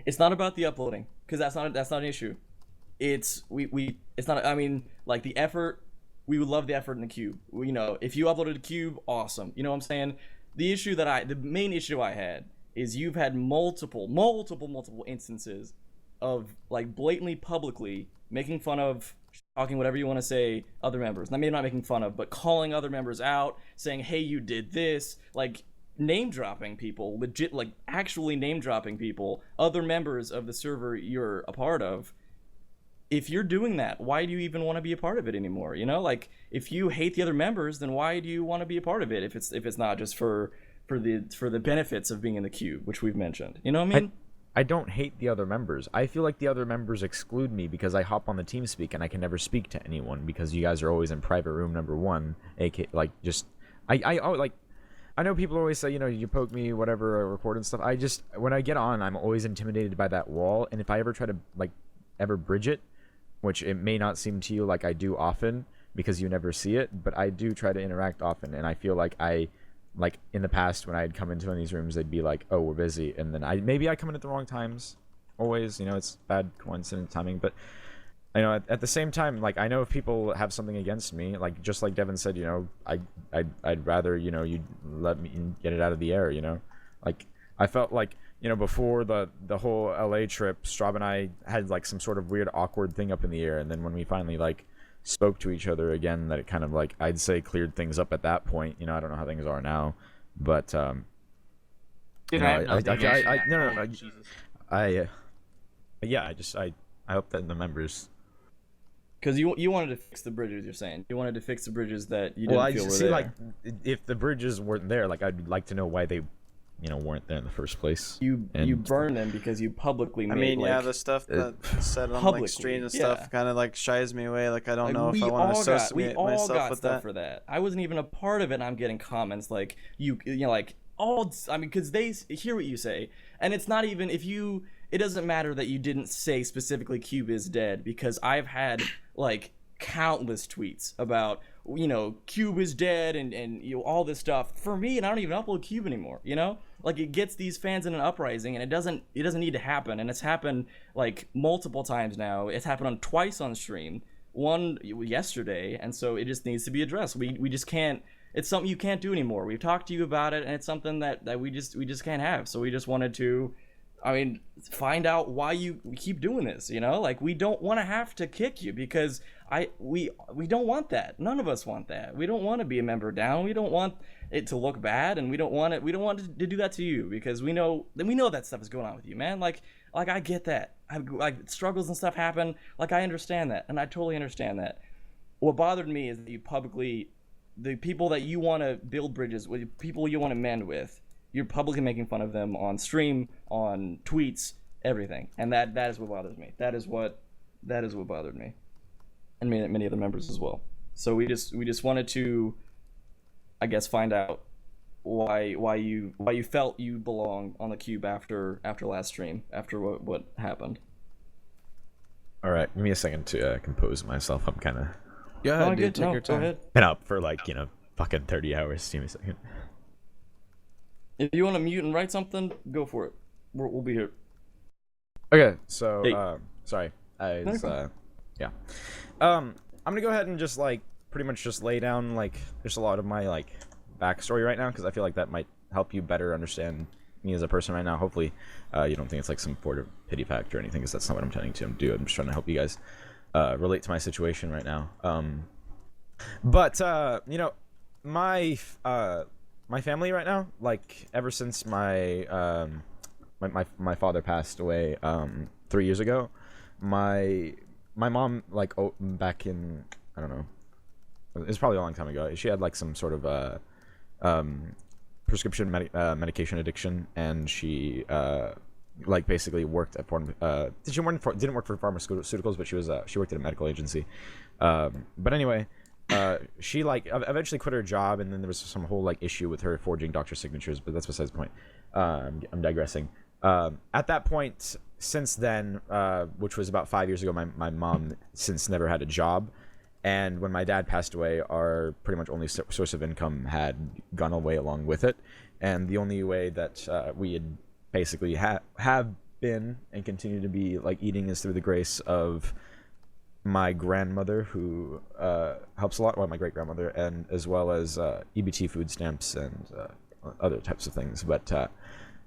It's not about the uploading, because that's not an issue. It's not. I mean, like the effort. We would love the effort in the cube. If you uploaded a cube, awesome. You know what I'm saying? The main issue I had is you've had multiple instances of like blatantly publicly making fun of, talking whatever you want to say, other members. Now, maybe not making fun of, but calling other members out, saying, "Hey, you did this," like name dropping people, legit, like actually name dropping people, other members of the server you're a part of. If you're doing that, why do you even want to be a part of it anymore? Like if you hate the other members, then why do you want to be a part of it if it's not just for the benefits of being in the queue, which we've mentioned? You know what I mean? I don't hate the other members. I feel like the other members exclude me because I hop on the TeamSpeak and I can never speak to anyone because you guys are always in private room number 1, aka like just I know people always say, you poke me, whatever, or record and stuff. When I get on, I'm always intimidated by that wall, and if I ever try to ever bridge it, which it may not seem to you like I do often because you never see it, but I do try to interact often, and I feel like in the past when I'd come into one of these rooms, they'd be like, "Oh, we're busy," and then maybe I come in at the wrong times. Always, it's bad coincidence timing, but at the same time, like I know if people have something against me, like just like Devin said, I'd rather you let me get it out of the air, like I felt like before the whole LA trip, Straub and I had like some sort of weird awkward thing up in the air, and then when we finally spoke to each other again, that it kind of I'd say cleared things up at that point. I don't know how things are now, but I hope that the members. Because you wanted to fix the bridges, you're saying. You wanted to fix the bridges that you didn't feel were there. Like, if the bridges weren't there, I'd like to know why they, weren't there in the first place. You burn them because you publicly made, the stuff that said on, streams and stuff kind of, shies me away. I don't know if I want to associate myself with that. For that. I wasn't even a part of it, and I'm getting comments because they hear what you say, and it's not even, it doesn't matter that you didn't say specifically Cube is dead, because I've had countless tweets about Cube is dead and all this stuff for me, and I don't even upload Cube anymore. It gets these fans in an uprising, and it doesn't need to happen, and it's happened multiple times now. It's happened twice on stream, one yesterday, and so it just needs to be addressed. We just can't. It's something you can't do anymore. We've talked to you about it, and it's something that we just can't have. So we just wanted to, find out why you keep doing this. We don't want to have to kick you, because we don't want that. None of us want that. We don't want to be a member down. We don't want it to look bad, and we don't want to do that to you, because we know that stuff is going on with you, man. I get that. Struggles and stuff happen. I understand that, and I totally understand that. What bothered me is that you publicly, the people that you want to build bridges with, people you want to mend with, you're publicly making fun of them on stream, on tweets, everything, and that is what bothers me. That is what bothered me, and many other members as well. So we just wanted to, I guess, find out why you felt you belong on the cube after last stream, after what happened. All right, give me a second to compose myself. I'm kind of. Go ahead, dude. Take your time. Go ahead. Been up for fucking 30 hours. Give me a second. If you want to mute and write something, go for it. We'll be here. Okay, so Hey. sorry. Yeah. I'm gonna go ahead and just pretty much just lay down just a lot of my backstory right now, because I feel like that might help you better understand me as a person right now. Hopefully, you don't think it's some sort of pity factor or anything, because that's not what I'm trying to do. I'm just trying to help you guys relate to my situation right now. But my family right now, ever since my my father passed away 3 years ago, my mom back in, I don't know, it's probably a long time ago, she had some sort of prescription medication addiction, and she basically worked at didn't work for pharmaceuticals, but she worked at a medical agency. But anyway, she eventually quit her job, and then there was some whole issue with her forging doctor signatures, but that's besides the point. I'm digressing. At that point, since then, which was about 5 years ago, my mom since never had a job, and when my dad passed away, our pretty much only source of income had gone away along with it, and the only way that we had basically have been and continue to be like eating is through the grace of my grandmother, who helps a lot. Well, my great grandmother, and as well as EBT food stamps and other types of things. But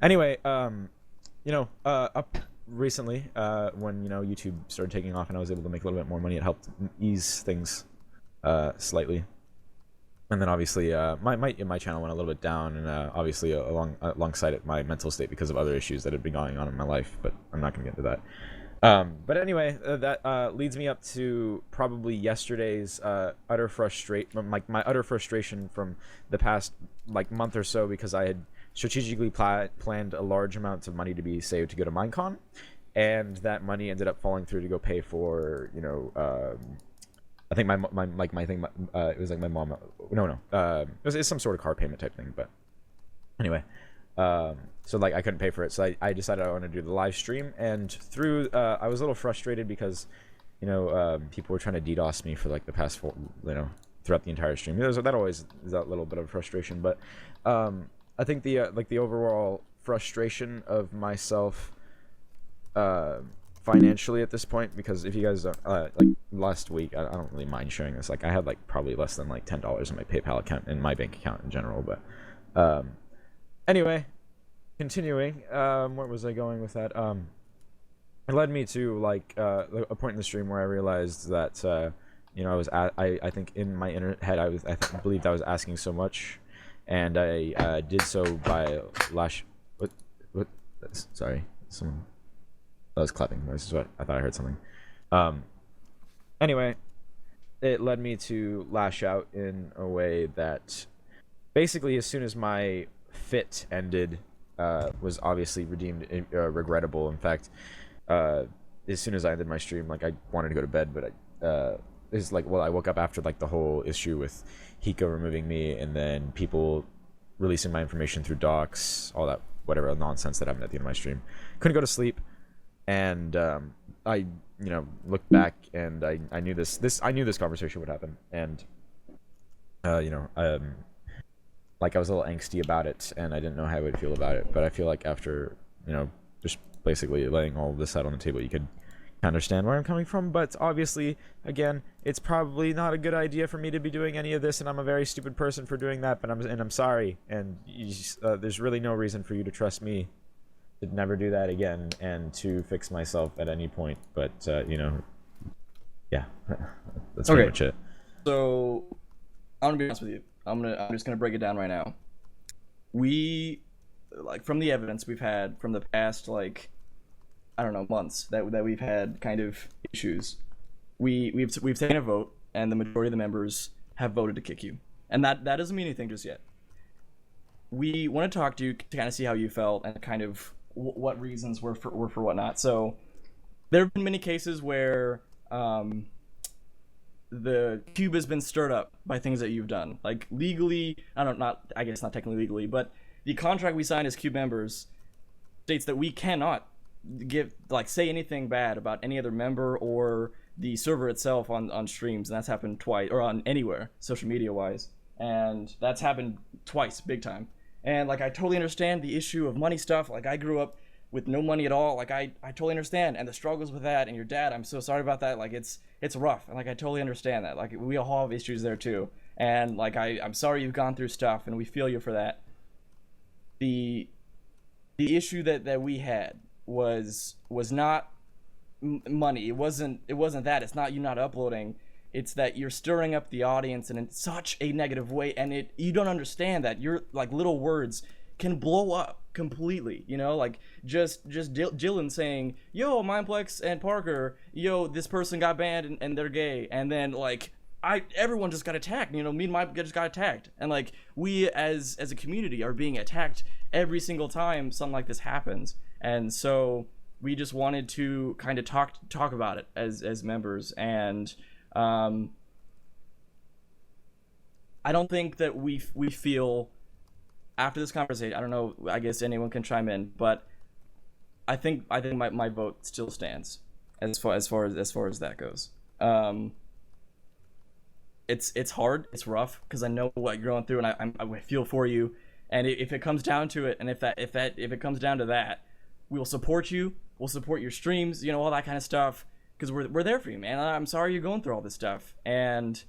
anyway, up recently, when YouTube started taking off and I was able to make a little bit more money, it helped ease things slightly. And then obviously my channel went a little bit down, and obviously alongside it my mental state because of other issues that had been going on in my life, but I'm not going to get into that. But anyway, that leads me up to probably yesterday's my utter frustration from the past month or so, because I had strategically planned a large amount of money to be saved to go to Minecon, and that money ended up falling through to go pay for I think my thing, it was my mom. It was some sort of car payment type thing. But anyway, so I couldn't pay for it. So I decided I wanted to do the live stream. And through, I was a little frustrated because, people were trying to DDoS me for the past throughout the entire stream. That always is that little bit of frustration. But I think the overall frustration of myself, financially at this point, because if you guys don't, last week, I don't really mind sharing this, I had probably less than $10 in my PayPal account, in my bank account in general. But anyway, continuing, where was I going with that? It led me to a point in the stream where I realized that I think in my inner head I believed I was asking so much, and I did so by sorry, someone. That was clapping noises. I thought I heard something. Anyway, it led me to lash out in a way that basically, as soon as my fit ended, was obviously redeemed regrettable. In fact, as soon as I ended my stream, I wanted to go to bed, but I woke up after the whole issue with Hiko removing me, and then people releasing my information through docs, all that whatever nonsense that happened at the end of my stream. Couldn't go to sleep. And I looked back, and I knew this conversation would happen, and I was a little angsty about it, and I didn't know how I would feel about it. But I feel like after just basically laying all of this out on the table, you could understand where I'm coming from. But obviously, again, it's probably not a good idea for me to be doing any of this, and I'm a very stupid person for doing that. But I'm sorry, and there's really no reason for you to trust me to never do that again and to fix myself at any point. But yeah, that's pretty much it. So I'm gonna be honest with you. I'm just gonna break it down right now. We from the evidence we've had from the past months that we've had kind of issues. We've taken a vote, and the majority of the members have voted to kick you, and that doesn't mean anything just yet. We want to talk to you to kind of see how you felt and kind of what reasons were for whatnot. So there have been many cases where the cube has been stirred up by things that you've done, legally. I guess not technically legally, but the contract we signed as cube members states that we cannot say anything bad about any other member or the server itself on streams, and that's happened twice, or on anywhere social media wise, and that's happened twice, big time. And I totally understand the issue of money stuff. I grew up with no money at all. I totally understand, and the struggles with that. And your dad, I'm so sorry about that. It's rough, and I totally understand that. We all have issues there too. And I'm sorry you've gone through stuff, and we feel you for that. The issue that we had was not money. It wasn't that. It's not you not uploading. It's that you're stirring up the audience in such a negative way, and you don't understand that your little words can blow up completely. Just Jillian saying, "Yo, Mindplex and Parker, yo, this person got banned and they're gay," and then everyone just got attacked. Me and Mindplex just got attacked, and we as a community are being attacked every single time something like this happens, and so we just wanted to kind of talk about it as members. And I don't think that we feel after this conversation. I don't know. I guess anyone can chime in, but I think my vote still stands as far as that goes. It's hard. It's rough because I know what you're going through, and I feel for you. And if it comes down to it, and if it comes down to that, we'll support you. We'll support your streams, you know, all that kind of stuff, because we're there for you, man. I'm sorry you're going through all this stuff, and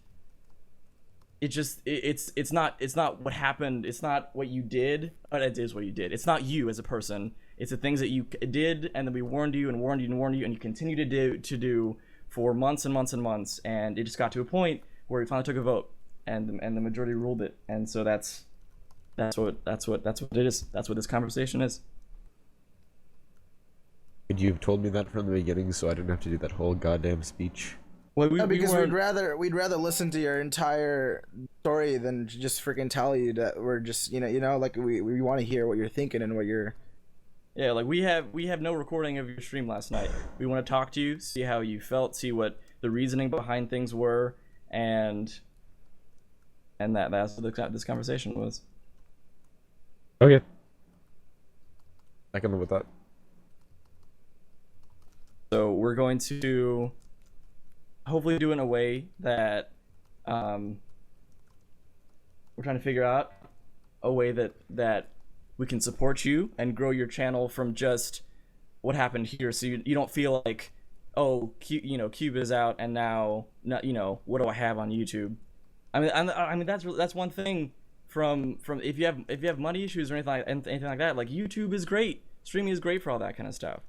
it's not what happened. It's not what you did. But it is what you did. It's not you as a person. It's the things that you did, and then we warned you and warned you and warned you, and you continue to do for months and months and months, and it just got to a point where we finally took a vote, and the majority ruled it, and so that's what it is. That's what this conversation is. Could you have told me that from the beginning, so I didn't have to do that whole goddamn speech? Well, because we'd rather listen to your entire story than just freaking tell you that we're just like we want to hear what you're thinking and what you're. Yeah, like we have no recording of your stream last night. We want to talk to you, see how you felt, see what the reasoning behind things were, and that's what this conversation was. Okay. I can live with that. So we're going to hopefully do it in a way that we're trying to figure out a way that we can support you and grow your channel from just what happened here, so you don't feel like, oh, Cube is out and now what do I have on YouTube? I mean that's one thing from if you have money issues or anything like that, like YouTube is great, streaming is great for all that kind of stuff,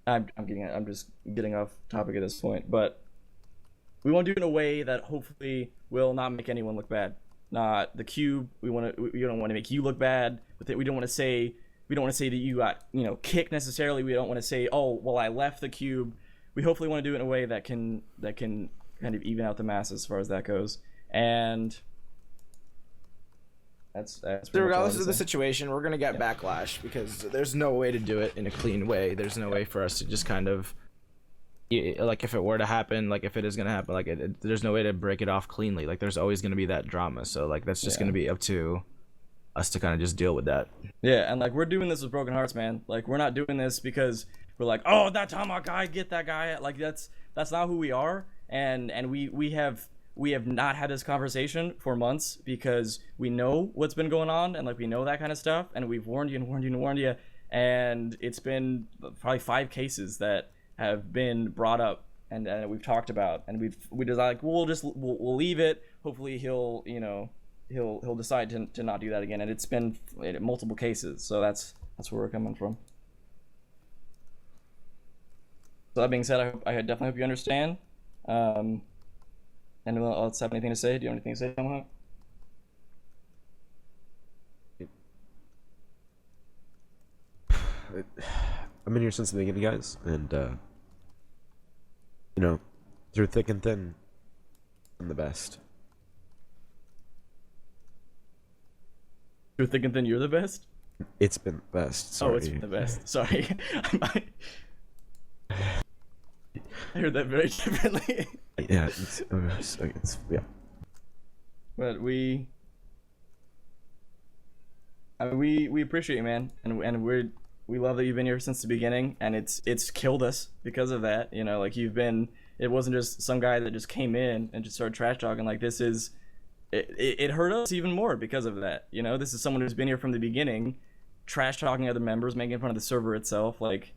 I'm just getting off topic at this point, but we want to do it in a way that hopefully will not make anyone look bad. Not the Cube. We don't want to make you look bad with it. We don't want to say that you got kicked necessarily. We don't want to say, oh well, I left the Cube. We hopefully want to do it in a way that can kind of even out the mass as far as that goes. And that's regardless of the situation, we're gonna get backlash because there's no way to do it in a clean way. There's no way for us to just kind of, like, if it were to happen, like if it is gonna happen, like there's no way to break it off cleanly. Like there's always gonna be that drama. So like that's just gonna be up to us to kind of just deal with that. Yeah, and like we're doing this with broken hearts, man. Like we're not doing this because we're like, oh, that Tomahawk guy, get that guy. Like that's not who we are. And we have not had this conversation for months because we know what's been going on, and like we know that kind of stuff, and we've warned you and warned you and warned you, and it's been probably 5 cases that have been brought up and we've talked about, and we just like we'll leave it. Hopefully he'll decide to not do that again, and it's been multiple cases, so that's where we're coming from. So that being said, I definitely hope you understand. Anyone else have anything to say? Do you have anything to say, Tomahawk? I've been here since the beginning, guys, and through thick and thin, I'm the best. Through thick and thin, you're the best? It's been the best. Sorry. Oh, it's been the best. Sorry. I heard that very differently. Yeah, yeah. But we appreciate you, man, and we love that you've been here since the beginning, and it's killed us because of that. Like you've been. It wasn't just some guy that just came in and just started trash talking. Like this is, it hurt us even more because of that. This is someone who's been here from the beginning, trash talking other members, making fun of the server itself. Like,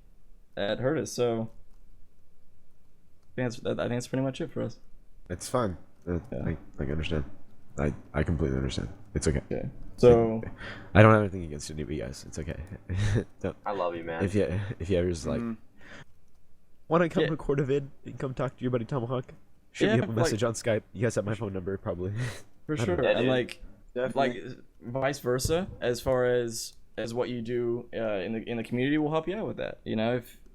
that hurt us. So. I think that's pretty much it for us. It's fine. I understand. I completely understand. It's okay. Okay. So I don't have anything against any of you guys. It's okay. I love you, man. If you ever just like want to come record a vid and come talk to your buddy Tomahawk, shoot me up a message on Skype. You guys have my phone number probably. For sure. Yeah, and like vice versa, as far as what you do in the community, will help you out with that.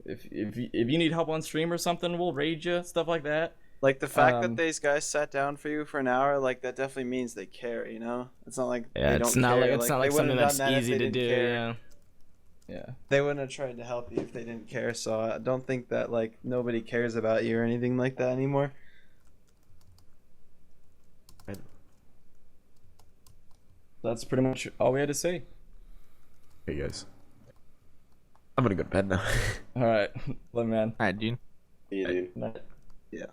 If you need help on stream or something, we'll raid you, stuff like that. Like the fact that these guys sat down for you for an hour, like that definitely means they care. It's not like they don't care. It's not like something that's easy to do. Yeah. They wouldn't have tried to help you if they didn't care. So I don't think that like nobody cares about you or anything like that anymore. That's pretty much all we had to say. Hey guys. I'm gonna go to bed now. All right, love, man. All right, dude. Yeah, dude. Night. Yeah.